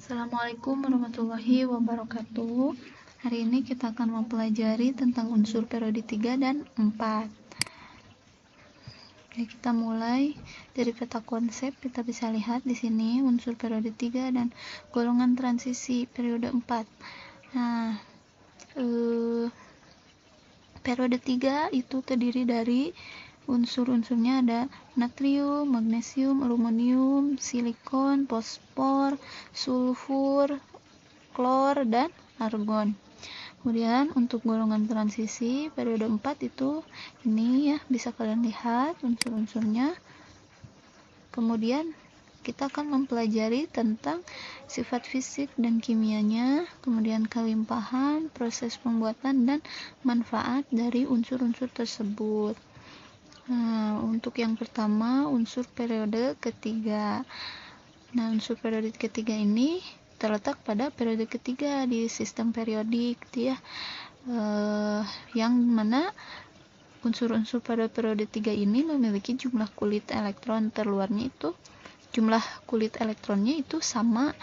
Assalamualaikum warahmatullahi wabarakatuh. Hari ini kita akan mempelajari tentang unsur periode 3 dan 4. Jadi kita mulai dari peta konsep. Kita bisa lihat di sini unsur periode 3 dan golongan transisi periode 4. Nah, periode 3 itu terdiri dari unsur-unsurnya ada natrium, magnesium, aluminium, silikon, fosfor, sulfur, klor, dan argon. Kemudian untuk golongan transisi periode 4 itu ini ya, bisa kalian lihat unsur-unsurnya. Kemudian kita akan mempelajari tentang sifat fisik dan kimianya, kemudian kelimpahan, proses pembuatan, dan manfaat dari unsur-unsur tersebut. Nah, untuk yang pertama, unsur periode ketiga. Nah, unsur periode ketiga ini terletak pada periode ketiga di sistem periodik, gitu ya. Yang mana unsur-unsur pada periode 3 ini memiliki jumlah kulit elektron terluarnya itu, jumlah kulit elektronnya itu sama,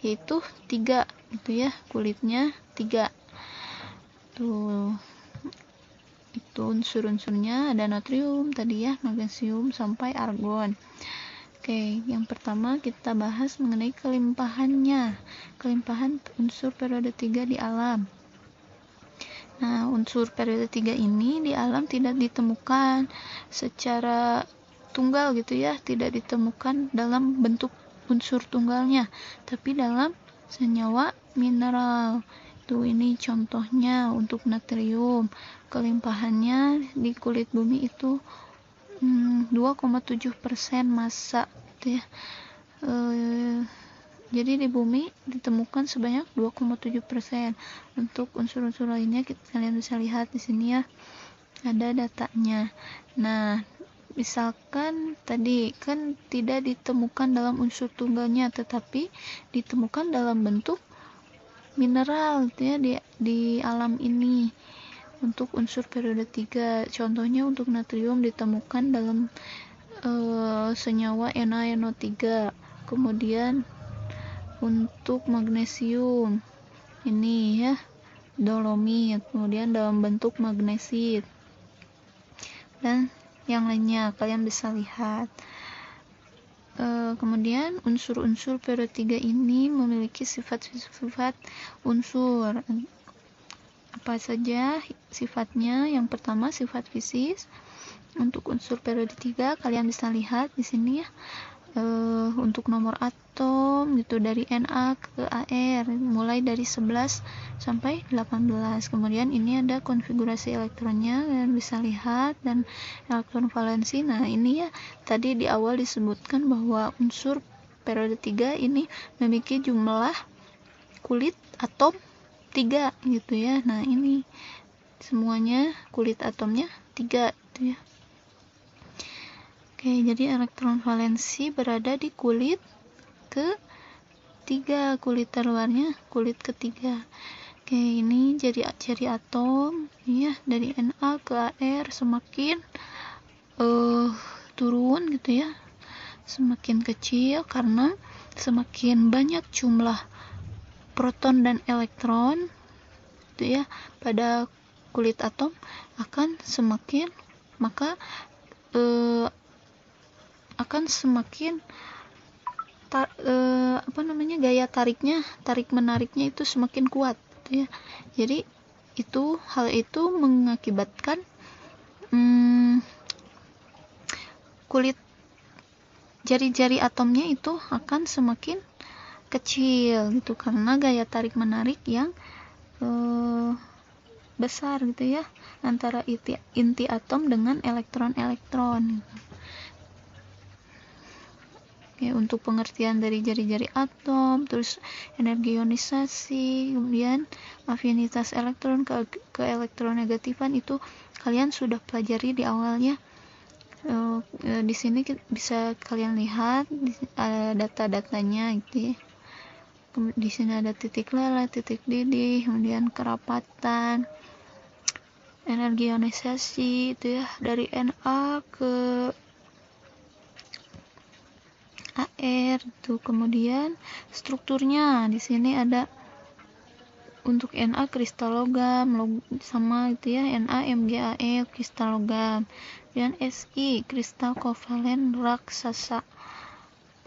yaitu 3, gitu ya, kulitnya 3. Tuh, itu unsur-unsurnya ada natrium tadi ya, magnesium sampai argon. Oke, yang pertama kita bahas mengenai kelimpahannya. Kelimpahan unsur periode 3 di alam. Nah, unsur periode 3 ini di alam tidak ditemukan secara tunggal, gitu ya, tidak ditemukan dalam bentuk unsur tunggalnya, tapi dalam senyawa mineral. Ini contohnya untuk natrium, kelimpahannya di kulit bumi itu 2,7% massa, gitu ya. Jadi di bumi ditemukan sebanyak 2,7%. Untuk unsur-unsur lainnya kalian bisa lihat di sini ya, ada datanya. Nah, misalkan tadi kan tidak ditemukan dalam unsur tunggalnya, tetapi ditemukan dalam bentuk mineral, gitu ya, di alam ini. Untuk unsur periode 3, contohnya untuk natrium ditemukan dalam senyawa NaNO3. Kemudian untuk magnesium ini ya, dolomit, kemudian dalam bentuk magnesit, dan yang lainnya kalian bisa lihat. Kemudian unsur-unsur periode 3 ini memiliki sifat-sifat unsur. Apa saja sifatnya? Yang pertama, sifat fisis. Untuk unsur periode 3 kalian bisa lihat di sini ya, untuk nomor atom gitu, dari Na ke Ar mulai dari 11 sampai 18. Kemudian ini ada konfigurasi elektronnya, kalian bisa lihat, dan elektron valensi. Nah, ini ya, tadi di awal disebutkan bahwa unsur periode 3 ini memiliki jumlah kulit atom 3, gitu ya. Nah, ini semuanya kulit atomnya 3, gitu ya. Oke, jadi elektron valensi berada di kulit ke-3, kulit terluarnya kulit ketiga. Oke, ini jadi atom ya, dari Na ke Ar semakin turun, gitu ya, semakin kecil karena semakin banyak jumlah proton dan elektron, gitu ya, pada kulit atom akan semakin gaya tarik menariknya itu semakin kuat, gitu ya. Jadi hal itu mengakibatkan kulit jari-jari atomnya itu akan semakin kecil, gitu, karena gaya tarik menarik yang besar, gitu ya, antara inti atom dengan elektron-elektron. Oke, untuk pengertian dari jari-jari atom, terus energi ionisasi, kemudian afinitas elektron ke elektronegatifan, itu kalian sudah pelajari di awalnya. Di sini bisa kalian lihat data-datanya, gitu ya. Di sini ada titik lele, titik didih, kemudian kerapatan, energi ionisasi, itu ya, dari Na ke air tuh. Kemudian strukturnya di sini ada untuk Na kristal logam sama itu ya, Na MgAe kristal logam, dan Si kristal kovalen raksasa,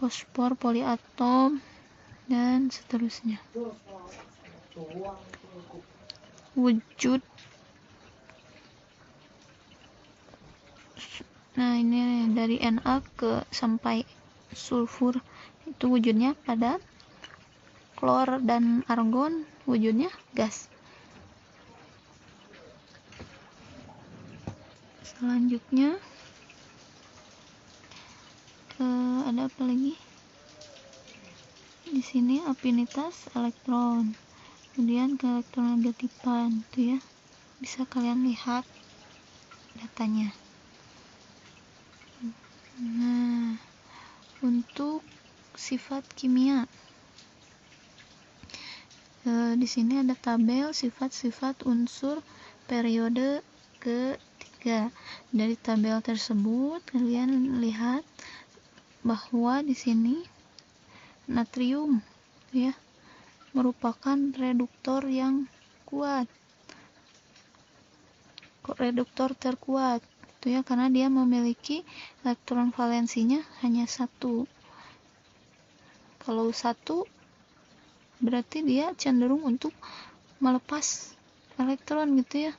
fosfor poliatom, dan seterusnya. Wujud, nah ini dari Na ke sampai sulfur itu wujudnya padat, klor dan argon wujudnya gas. Selanjutnya ada apa lagi? Di sini afinitas elektron, kemudian keelektronegativan itu ya, bisa kalian lihat datanya. Nah, untuk sifat kimia, di sini ada tabel sifat-sifat unsur periode ketiga. Dari tabel tersebut kalian lihat bahwa di sini natrium ya merupakan reduktor yang kuat, reduktor terkuat itu ya, karena dia memiliki elektron valensinya hanya 1. Kalau 1 berarti dia cenderung untuk melepas elektron gitu ya,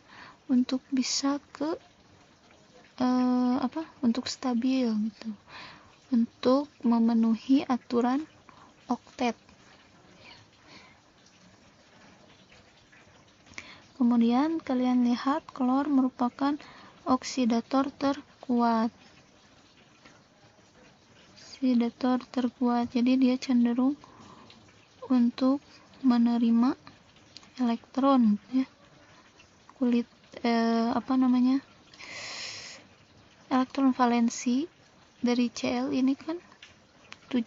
untuk bisa ke untuk stabil gitu, untuk memenuhi aturan oktet. Kemudian kalian lihat klor merupakan oksidator terkuat. Jadi dia cenderung untuk menerima elektron ya. Elektron valensi dari Cl ini kan 7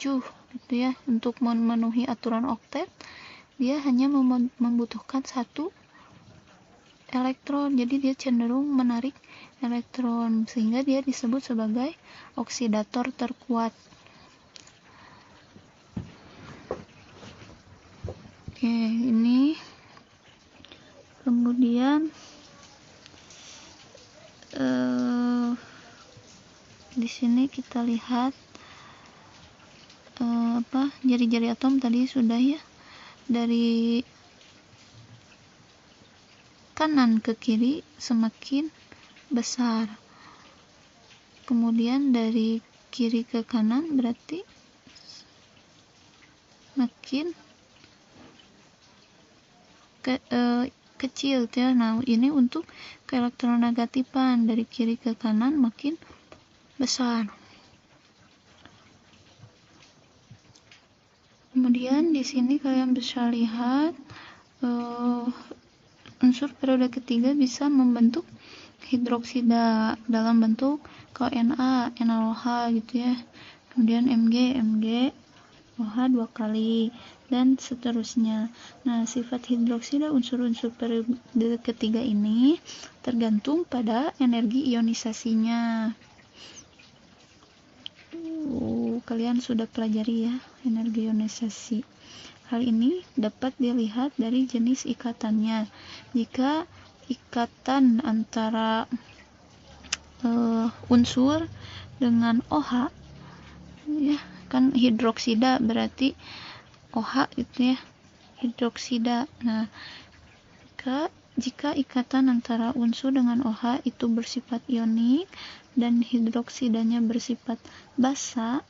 gitu ya. Untuk memenuhi aturan oktet dia hanya membutuhkan 1 elektron, jadi dia cenderung menarik elektron, sehingga dia disebut sebagai oksidator terkuat. Oke, ini kemudian di sini kita lihat jari-jari atom tadi sudah ya, dari kanan ke kiri semakin besar, kemudian dari kiri ke kanan berarti makin kecil ya. Nah, ini untuk keelektronegativan, dari kiri ke kanan makin besar. Kemudian di sini kalian bisa lihat unsur periode ketiga bisa membentuk hidroksida dalam bentuk KNA, NaOH gitu ya. Kemudian Mg OH 2 kali dan seterusnya. Nah, sifat hidroksida unsur-unsur periode ketiga ini tergantung pada energi ionisasinya. Kalian sudah pelajari ya energi ionisasi. Hal ini dapat dilihat dari jenis ikatannya. Jika ikatan antara unsur dengan OH ya, kan hidroksida berarti OH itu ya, hidroksida. Nah, jika ikatan antara unsur dengan OH itu bersifat ionik dan hidroksidanya bersifat basa,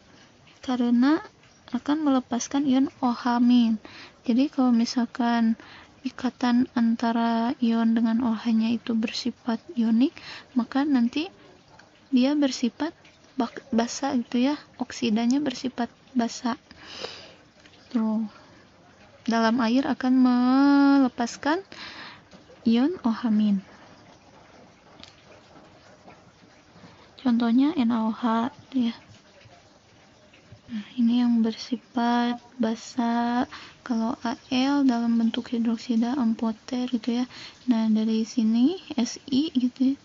karena akan melepaskan ion OH-. Jadi kalau misalkan ikatan antara ion dengan OH-nya itu bersifat ionik, maka nanti dia bersifat basa gitu ya, oksidanya bersifat basa. Tuh, dalam air akan melepaskan ion OH-. Contohnya NaOH ya. Nah, ini yang bersifat basa. Kalau Al dalam bentuk hidroksida amfoter gitu ya. Nah, dari sini Si gitu ya,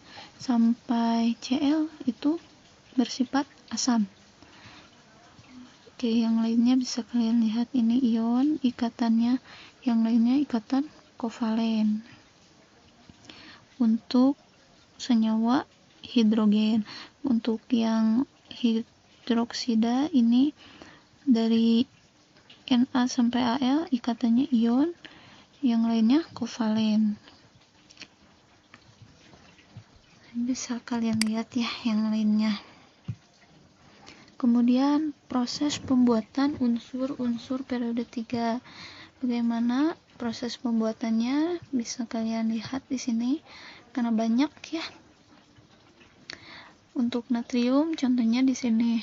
sampai Cl itu bersifat asam. Oke, yang lainnya bisa kalian lihat, ini ion ikatannya, yang lainnya ikatan kovalen. Untuk senyawa hidrogen, untuk yang hidroksida ini dari Na sampai Al ikatannya ion, yang lainnya kovalen. Bisa kalian lihat ya yang lainnya. Kemudian proses pembuatan unsur-unsur periode 3. Bagaimana proses pembuatannya bisa kalian lihat di sini karena banyak ya. Untuk natrium contohnya di sini.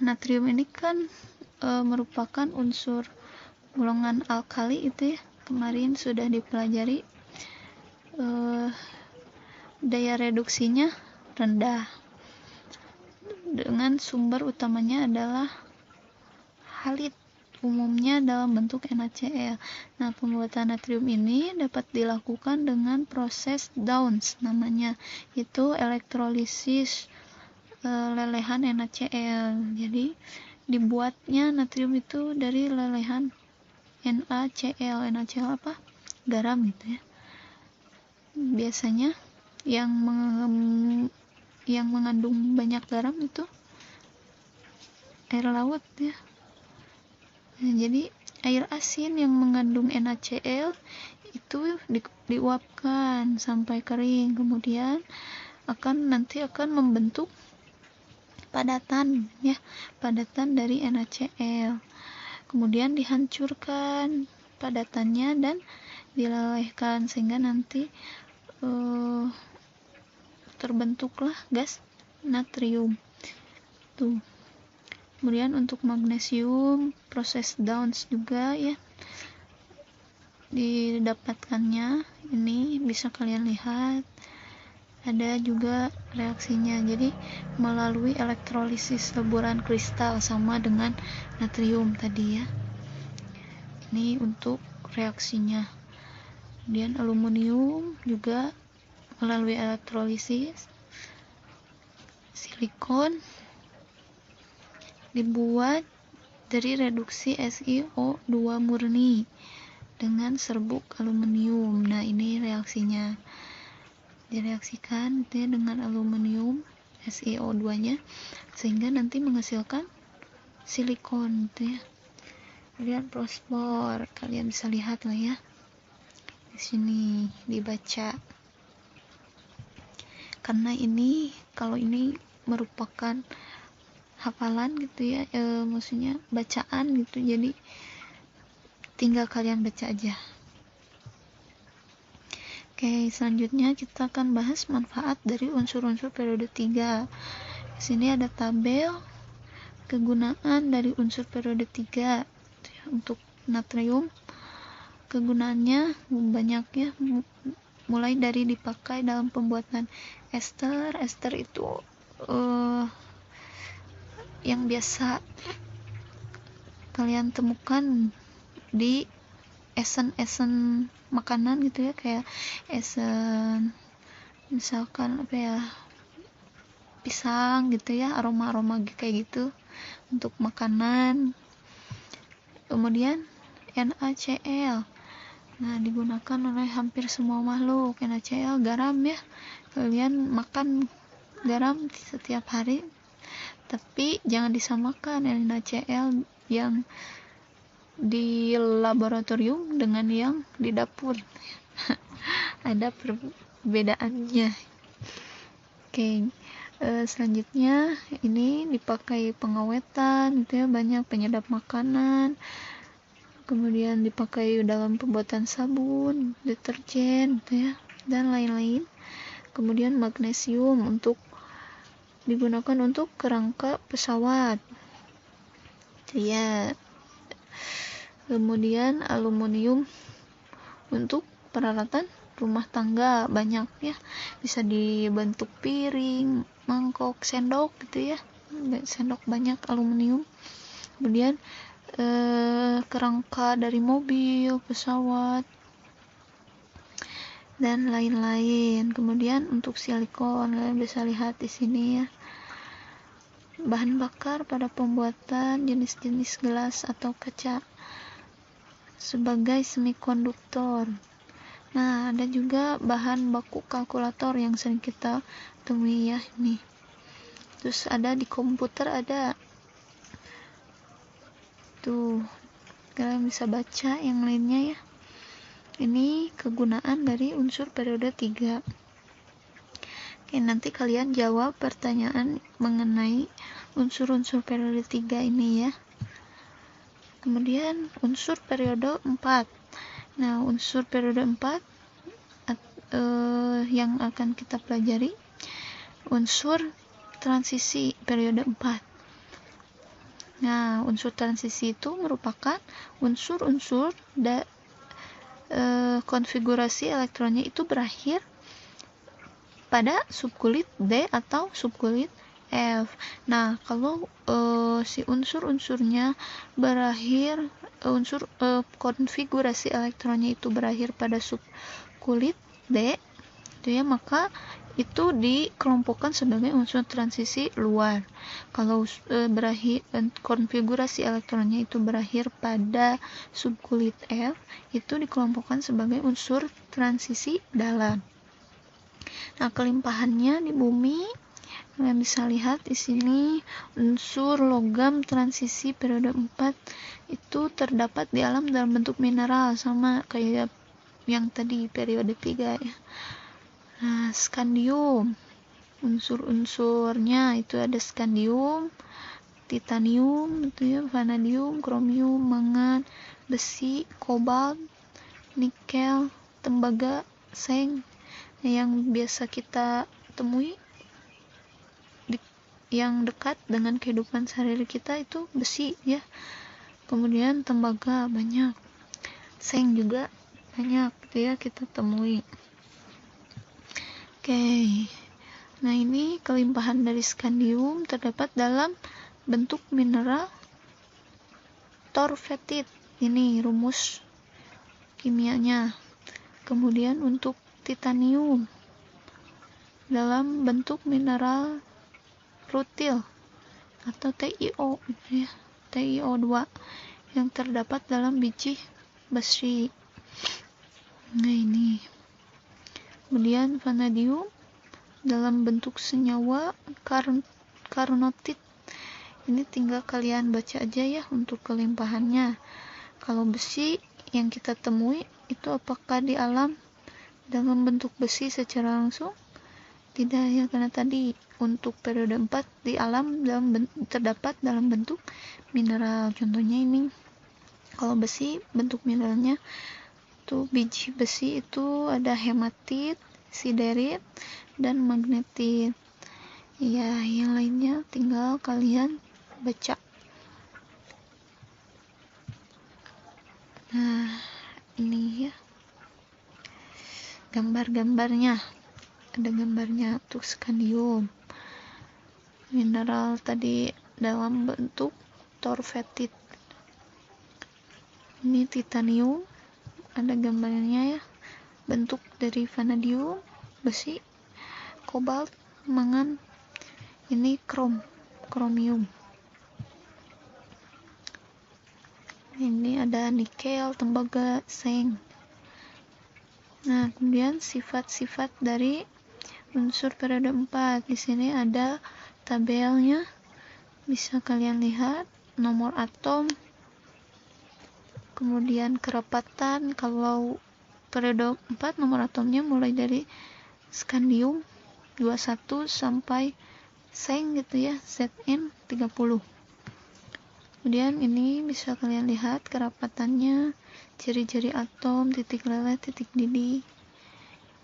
Natrium ini kan merupakan unsur golongan alkali itu ya. Kemarin sudah dipelajari, daya reduksinya rendah. Dengan sumber utamanya adalah halit, umumnya dalam bentuk NaCl. Nah, pembuatan natrium ini dapat dilakukan dengan proses Downs namanya, itu elektrolisis lelehan NaCl. Jadi dibuatnya natrium itu dari lelehan NaCl. NaCl apa? Garam gitu ya. Biasanya yang mengandung banyak garam itu air laut ya. Nah, jadi air asin yang mengandung NaCl itu diuapkan sampai kering, kemudian nanti akan membentuk padatan ya, padatan dari NaCl. Kemudian dihancurkan padatannya dan dilelehkan sehingga nanti terbentuklah gas natrium. Tuh. Kemudian untuk magnesium proses Downs juga ya didapatkannya, ini bisa kalian lihat ada juga reaksinya. Jadi melalui elektrolisis leburan kristal sama dengan natrium tadi ya. Ini untuk reaksinya. Kemudian aluminium juga melalui elektrolisis. Silikon dibuat dari reduksi SiO2 murni dengan serbuk aluminium. Nah, ini reaksinya. Direaksikan ya, dengan aluminium SiO2-nya sehingga nanti menghasilkan silikon gitu ya. Kemudian fosfor, kalian bisa lihat lah ya. Di sini dibaca. Karena ini kalau ini merupakan hafalan gitu ya, maksudnya bacaan gitu, jadi tinggal kalian baca aja. Oke, selanjutnya kita akan bahas manfaat dari unsur-unsur periode 3. Di sini ada tabel kegunaan dari unsur periode 3 untuk natrium. Kegunaannya banyak ya, mulai dari dipakai dalam pembuatan ester. Ester itu yang biasa kalian temukan di esen-esen makanan gitu ya, kayak esen misalkan apa ya, pisang gitu ya, aroma-aroma kayak gitu untuk makanan. Kemudian NaCl, nah digunakan oleh hampir semua makhluk. NaCl garam ya, kalian makan garam setiap hari, tapi jangan disamakan NaCl yang di laboratorium dengan yang di dapur. Ada perbedaannya. Oke, selanjutnya ini dipakai pengawetan gitu ya, banyak penyedap makanan, kemudian dipakai dalam pembuatan sabun, deterjen gitu ya, dan lain-lain. Kemudian magnesium digunakan untuk kerangka pesawat ya. Kemudian aluminium untuk peralatan rumah tangga, banyak ya, bisa dibentuk piring, mangkok, sendok gitu ya, sendok banyak aluminium. Kemudian kerangka dari mobil, pesawat, dan lain-lain. Kemudian untuk silikon, kalian bisa lihat di sini ya. bahan bakar pada pembuatan jenis-jenis gelas atau kaca sebagai semikonduktor. Nah, ada juga bahan baku kalkulator yang sering kita temui ya ini. Terus ada di komputer ada tuh, kalian bisa baca yang lainnya ya. Ini kegunaan dari unsur periode 3. Oke, nanti kalian jawab pertanyaan mengenai unsur-unsur periode 3 ini ya. Kemudian unsur periode 4. Nah, unsur periode 4 yang akan kita pelajari unsur transisi periode 4. Nah, unsur transisi itu merupakan unsur-unsur konfigurasi elektronnya itu berakhir pada subkulit D atau subkulit F. Nah, kalau si unsur-unsurnya berakhir konfigurasi elektronnya itu berakhir pada subkulit D, itu ya, maka itu dikelompokkan sebagai unsur transisi luar. Kalau konfigurasi elektronnya itu berakhir pada subkulit F, itu dikelompokkan sebagai unsur transisi dalam. Nah, kelimpahannya di bumi, kalian bisa lihat di sini unsur logam transisi periode 4 itu terdapat di alam dalam bentuk mineral, sama kayak yang tadi periode 3 ya. Nah, skandium, unsur-unsurnya itu ada skandium, titanium, itu ya, vanadium, kromium, mangan, besi, kobalt, nikel, tembaga, seng. Yang biasa kita temui yang dekat dengan kehidupan sehari-hari kita itu besi ya. Kemudian tembaga banyak, seng juga banyak gitu ya kita temui. Oke. Nah, ini kelimpahan dari skandium terdapat dalam bentuk mineral torfetit. Ini rumus kimianya. Kemudian untuk titanium dalam bentuk mineral rutil atau TiO ya, TiO2 yang terdapat dalam biji besi. Nah, ini. Kemudian vanadium dalam bentuk senyawa karnotit. Ini tinggal kalian baca aja ya untuk kelimpahannya. Kalau besi yang kita temui itu apakah di alam dalam bentuk besi secara langsung? Tidak ya, karena tadi untuk periode 4 di alam terdapat dalam bentuk mineral. Contohnya ini, kalau besi bentuk mineralnya tuh biji besi itu ada hematit, siderit, dan magnetit. Ya, yang lainnya tinggal kalian baca. Nah, ini ya gambar-gambarnya. Ada gambarnya untuk skandium. Mineral tadi dalam bentuk torfetit. Ini titanium. Ada gambarnya ya, bentuk dari vanadium, besi, kobalt, mangan. Ini kromium. Ini ada nikel, tembaga, seng. Nah, kemudian sifat-sifat dari unsur periode 4. Di sini ada tabelnya. Bisa kalian lihat nomor atom, kemudian kerapatan. Kalau periode 4 nomor atomnya mulai dari skandium 21 sampai seng gitu ya, Zn 30. Kemudian ini bisa kalian lihat kerapatannya, ciri-ciri atom, titik leleh, titik didih,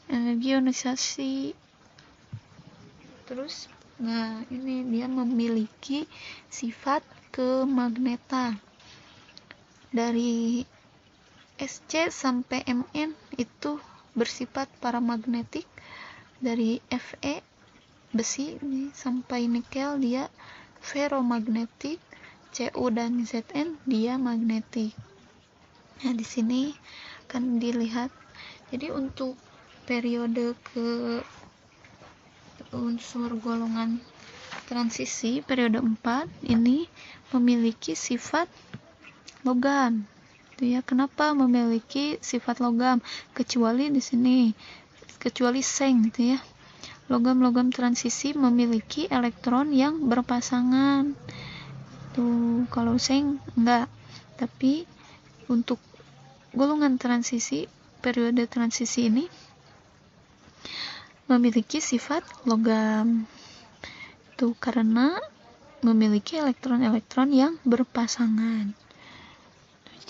energi ionisasi. Terus, nah ini dia memiliki sifat kemagnetan. Dari Sc sampai Mn itu bersifat paramagnetik. Dari Fe besi ini sampai nikel dia ferromagnetik. Cu dan Zn dia magnetik. Nah, di sini akan dilihat. Jadi untuk periode ke unsur golongan transisi periode 4 ini memiliki sifat logam. Itu ya, kenapa memiliki sifat logam? Kecuali di sini, kecuali seng gitu ya. Logam-logam transisi memiliki elektron yang berpasangan. Tuh, kalau seng enggak. Tapi untuk golongan transisi, periode transisi ini memiliki sifat logam. Itu karena memiliki elektron-elektron yang berpasangan.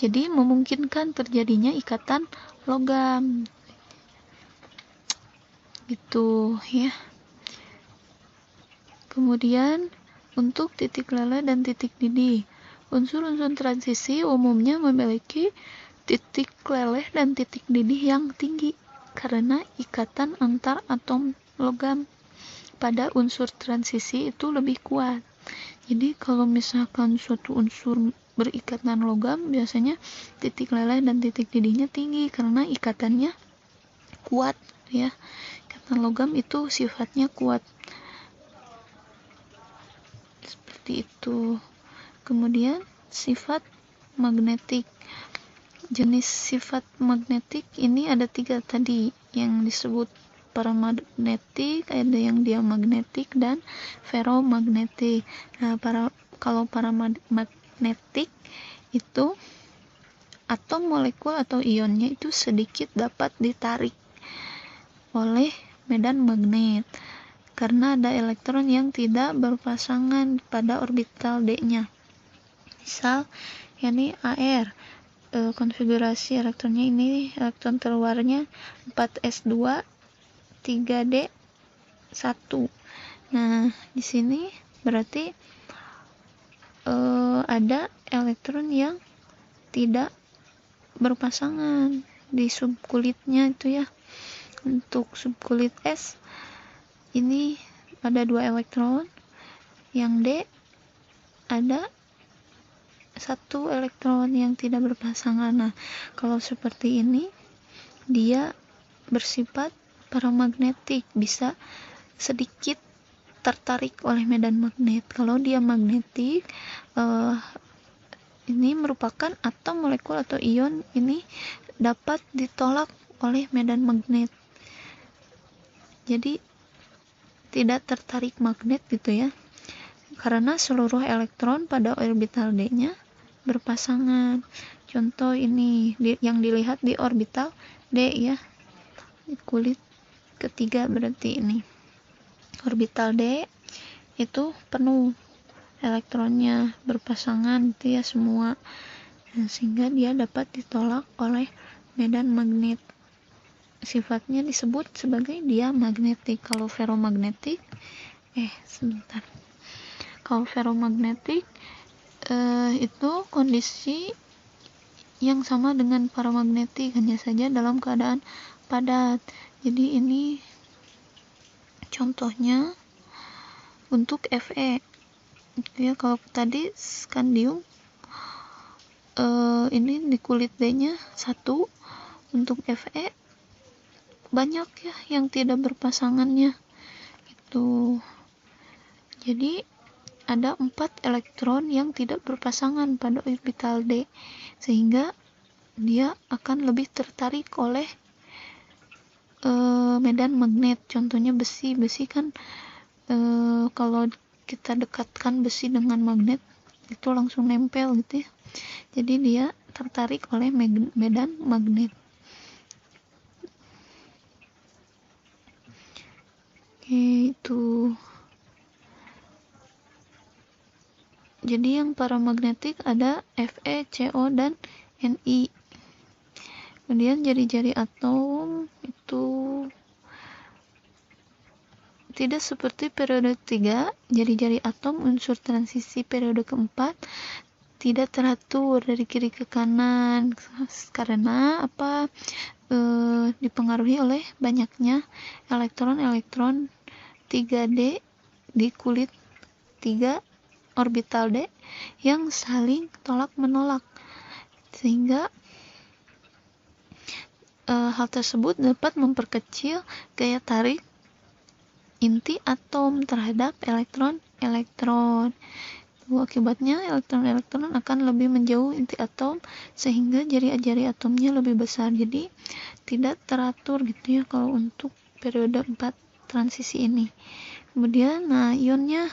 Jadi memungkinkan terjadinya ikatan logam. Gitu ya. Kemudian untuk titik leleh dan titik didih. Unsur-unsur transisi umumnya memiliki titik leleh dan titik didih yang tinggi karena ikatan antar atom logam pada unsur transisi itu lebih kuat. Jadi kalau misalkan suatu unsur berikatan logam, biasanya titik leleh dan titik didihnya tinggi karena ikatannya kuat ya. Ikatan logam itu sifatnya kuat. Seperti itu. Kemudian sifat magnetik. Jenis sifat magnetik ini ada 3 tadi yang disebut paramagnetik, ada yang diamagnetik dan ferromagnetik. Nah, kalau paramagnetik itu atom, molekul atau ionnya itu sedikit dapat ditarik oleh medan magnet karena ada elektron yang tidak berpasangan pada orbital D-nya. Misal ini AR, konfigurasi elektronnya ini elektron terluarnya 4s2 3d1. Nah, di sini berarti ada elektron yang tidak berpasangan di subkulitnya itu ya. Untuk subkulit S ini ada 2 elektron, yang D ada 1 elektron yang tidak berpasangan. Nah, kalau seperti ini dia bersifat paramagnetik, bisa sedikit tertarik oleh medan magnet. Kalau dia magnetik, ini merupakan atom, molekul atau ion ini dapat ditolak oleh medan magnet. Jadi tidak tertarik magnet gitu ya. Karena seluruh elektron pada orbital D-nya berpasangan. Contoh ini yang dilihat di orbital D ya. Kulit ketiga berarti ini. Orbital D itu penuh elektronnya berpasangan itu ya semua. Nah, sehingga dia dapat ditolak oleh medan magnet. Sifatnya disebut sebagai diamagnetik. Kalau ferromagnetik, kalau ferromagnetik itu kondisi yang sama dengan paramagnetik, hanya saja dalam keadaan padat. Jadi ini contohnya untuk Fe. Ya, kalau tadi skandium ini di kulit D-nya 1, untuk Fe banyak ya yang tidak berpasangannya itu. Jadi ada 4 elektron yang tidak berpasangan pada orbital D, sehingga dia akan lebih tertarik oleh medan magnet. Contohnya besi kan kalau kita dekatkan besi dengan magnet itu langsung nempel gitu ya. Jadi dia tertarik oleh medan magnet. Oke, itu. Jadi yang paramagnetik ada Fe, Co, dan Ni. Kemudian jari-jari atom itu tidak seperti periode 3, jari-jari atom unsur transisi periode keempat tidak teratur dari kiri ke kanan karena apa? Dipengaruhi oleh banyaknya elektron-elektron 3D di kulit 3 orbital D yang saling tolak-menolak, sehingga hal tersebut dapat memperkecil gaya tarik inti atom terhadap elektron-elektron. Akibatnya elektron-elektron akan lebih menjauh inti atom sehingga jari-jari atomnya lebih besar. Jadi tidak teratur gitu ya kalau untuk periode 4 transisi ini. Kemudian ionnya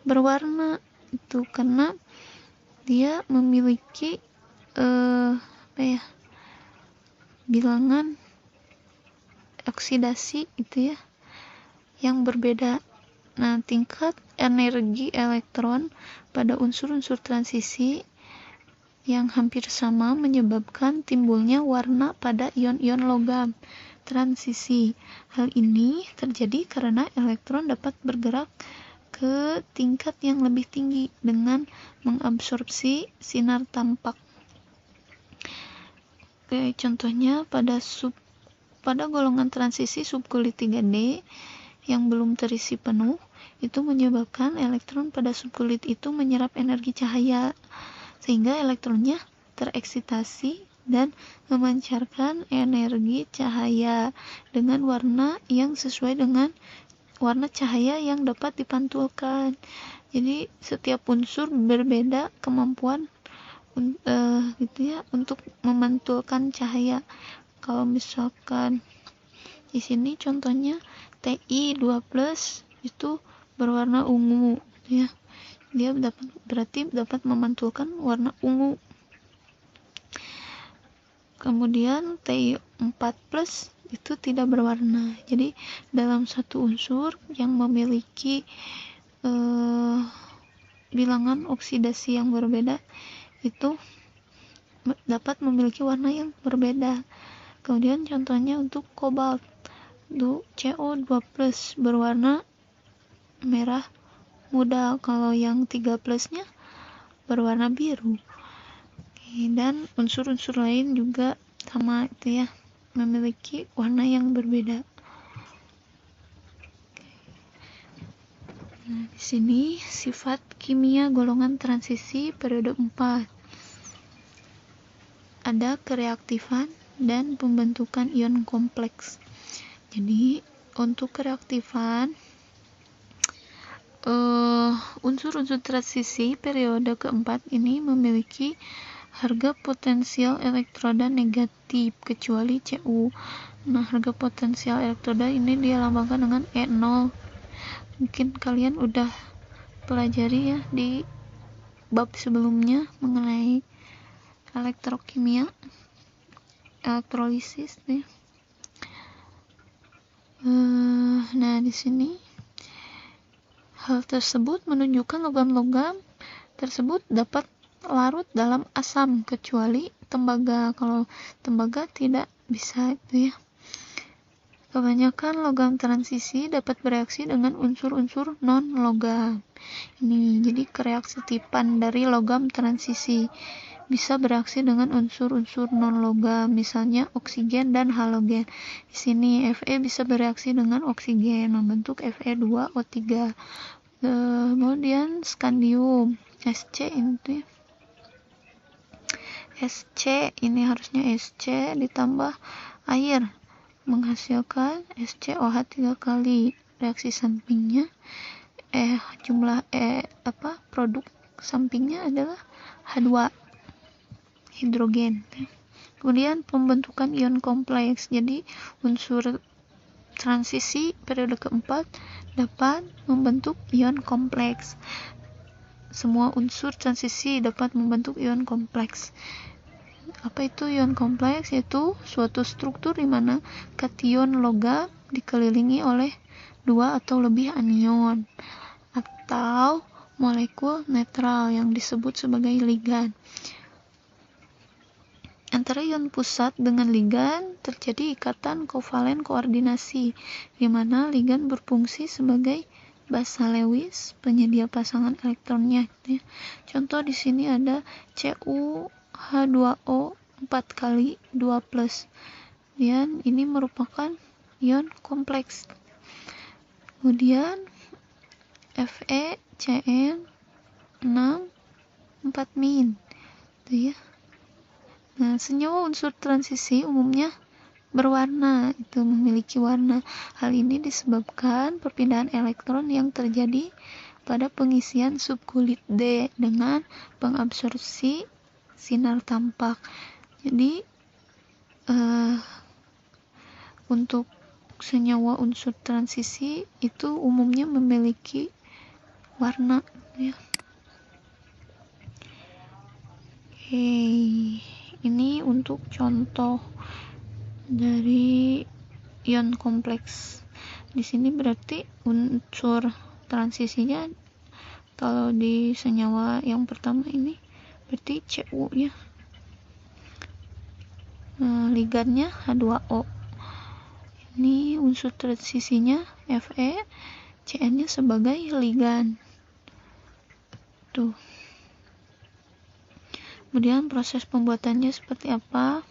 berwarna itu karena dia memiliki bilangan oksidasi itu ya yang berbeda. Nah, tingkat energi elektron pada unsur-unsur transisi yang hampir sama menyebabkan timbulnya warna pada ion-ion logam transisi. Hal ini terjadi karena elektron dapat bergerak ke tingkat yang lebih tinggi dengan mengabsorpsi sinar tampak. Oke, contohnya pada golongan transisi subkulit 3D yang belum terisi penuh, itu menyebabkan elektron pada subkulit itu menyerap energi cahaya sehingga elektronnya tereksitasi dan memancarkan energi cahaya dengan warna yang sesuai dengan warna cahaya yang dapat dipantulkan. Jadi setiap unsur berbeda kemampuan gitu ya untuk memantulkan cahaya. Kalau misalkan di sini contohnya Ti2+ itu berwarna ungu ya. Dia berarti dapat memantulkan warna ungu. Kemudian Ti4+ itu tidak berwarna. Jadi dalam satu unsur yang memiliki bilangan oksidasi yang berbeda itu dapat memiliki warna yang berbeda. Kemudian contohnya untuk kobalt, CO2+ berwarna merah muda, kalau yang 3+ nya berwarna biru. Dan unsur-unsur lain juga sama itu ya, memiliki warna yang berbeda. Nah, di sini sifat kimia golongan transisi periode 4. Ada kereaktifan dan pembentukan ion kompleks. Jadi untuk kereaktifan unsur-unsur transisi periode keempat ini memiliki harga potensial elektroda negatif kecuali Cu. Nah, harga potensial elektroda ini dilambangkan dengan E0. Mungkin kalian udah pelajari ya di bab sebelumnya mengenai elektrokimia, elektrolisis nih. Nah, di sini hal tersebut menunjukkan logam-logam tersebut dapat larut dalam asam kecuali tembaga. Kalau tembaga tidak bisa itu ya. Kebanyakan logam transisi dapat bereaksi dengan unsur-unsur non-logam. Ini jadi kereaktifan dari logam transisi bisa bereaksi dengan unsur-unsur non-logam, misalnya oksigen dan halogen. Di sini Fe bisa bereaksi dengan oksigen membentuk Fe2O3. Kemudian skandium, Sc itu ya. Sc ini harusnya Sc ditambah air menghasilkan SCOH 3 kali. Reaksi sampingnya jumlah produk sampingnya adalah H2 hidrogen. Kemudian pembentukan ion kompleks. Jadi unsur transisi periode keempat dapat membentuk ion kompleks. Semua unsur transisi dapat membentuk ion kompleks. Apa itu ion kompleks? Yaitu suatu struktur di mana kation logam dikelilingi oleh dua atau lebih anion atau molekul netral yang disebut sebagai ligan. Antara ion pusat dengan ligan terjadi ikatan kovalen koordinasi, di mana ligan berfungsi sebagai basa Lewis, penyedia pasangan elektronnya. Contoh di sini ada CuH2O 4 kali 2+. Dan ini merupakan ion kompleks. Kemudian FeCN6 4-. Itu ya. Nah, senyawa unsur transisi umumnya berwarna, itu memiliki warna. Hal ini disebabkan perpindahan elektron yang terjadi pada pengisian subkulit D dengan pengabsorpsi sinar tampak. Jadi untuk senyawa unsur transisi itu umumnya memiliki warna, ya. Oke, ini untuk contoh dari ion kompleks. Di sini berarti unsur transisinya kalau di senyawa yang pertama ini berarti Cu, ya. Ligannya H2O. Ini unsur transisinya Fe, Cn-nya sebagai ligan. Tuh. Kemudian proses pembuatannya seperti apa?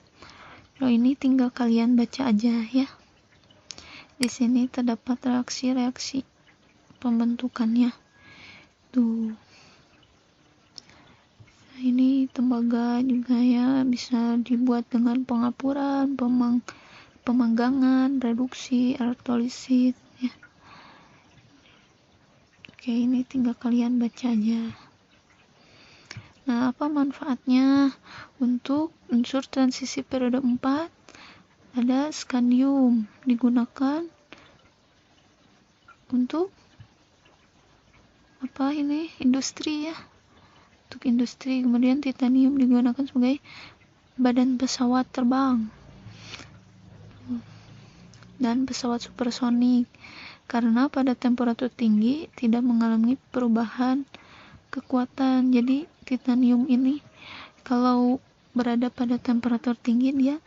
Kalau ini tinggal kalian baca aja, ya. Di sini terdapat reaksi-reaksi pembentukannya. Tuh. Nah, ini tembaga juga, ya, bisa dibuat dengan pengapuran, pemanggangan, reduksi, elektrolisit, ya. Oke, ini tinggal kalian baca aja. Nah, apa manfaatnya untuk unsur transisi periode 4? Ada skandium digunakan untuk apa ini? Industri, ya. Untuk industri. Kemudian titanium digunakan sebagai badan pesawat terbang dan pesawat supersonik karena pada temperatur tinggi tidak mengalami perubahan kekuatan. Jadi titanium ini kalau berada pada temperatur tinggi dia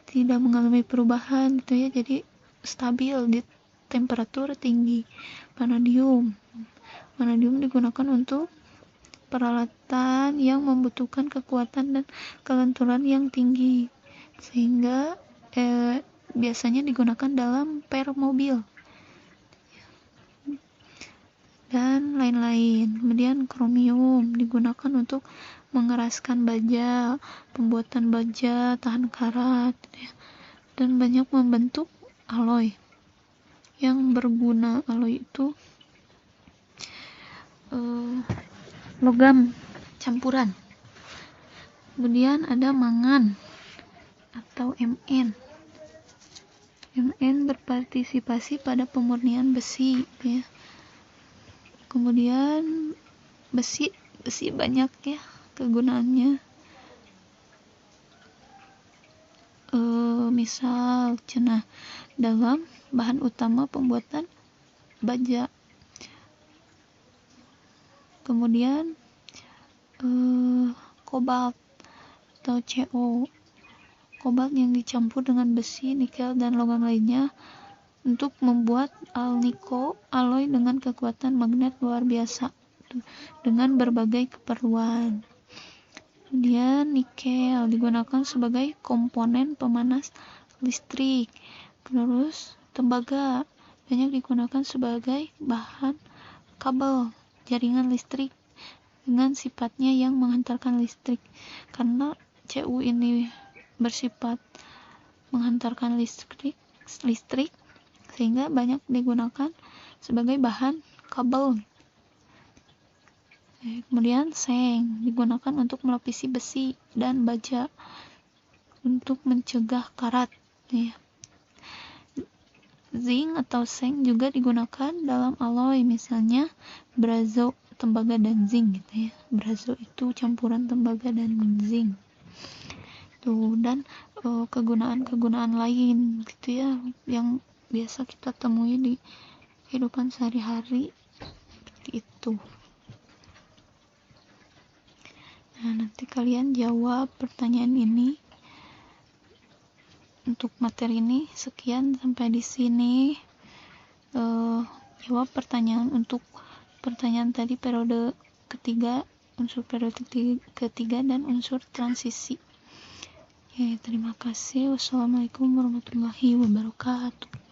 tidak mengalami perubahan, gitu, ya. Jadi stabil di temperatur tinggi. Vanadium digunakan untuk peralatan yang membutuhkan kekuatan dan kelenturan yang tinggi, sehingga biasanya digunakan dalam per mobil dan lain-lain. Kemudian kromium digunakan untuk mengeraskan baja, pembuatan baja tahan karat, ya. Dan banyak membentuk alloy yang berguna. Alloy itu logam campuran. Kemudian ada mangan atau Mn. Mn berpartisipasi pada pemurnian besi, ya. Kemudian besi banyak, ya, kegunaannya. Misal cenah dalam bahan utama pembuatan baja. Kemudian kobalt atau Co. Kobalt yang dicampur dengan besi, nikel, dan logam lainnya untuk membuat alnico, alloy dengan kekuatan magnet luar biasa dengan berbagai keperluan. Kemudian nikel digunakan sebagai komponen pemanas listrik. Terus tembaga banyak digunakan sebagai bahan kabel jaringan listrik dengan sifatnya yang menghantarkan listrik. Karena Cu ini bersifat menghantarkan listrik sehingga banyak digunakan sebagai bahan kabel. Kemudian seng digunakan untuk melapisi besi dan baja untuk mencegah karat, ya. Zinc atau seng juga digunakan dalam alloy, misalnya brazo, tembaga dan zinc, gitu, ya. Brazo itu campuran tembaga dan zinc. Tuh, dan kegunaan-kegunaan lain, gitu, ya, yang biasa kita temui di kehidupan sehari-hari seperti itu. Nah, nanti kalian jawab pertanyaan ini. Untuk materi ini sekian sampai di sini. Jawab pertanyaan untuk pertanyaan tadi periode ketiga, unsur periode ketiga dan unsur transisi. Terima kasih. Wassalamualaikum warahmatullahi wabarakatuh.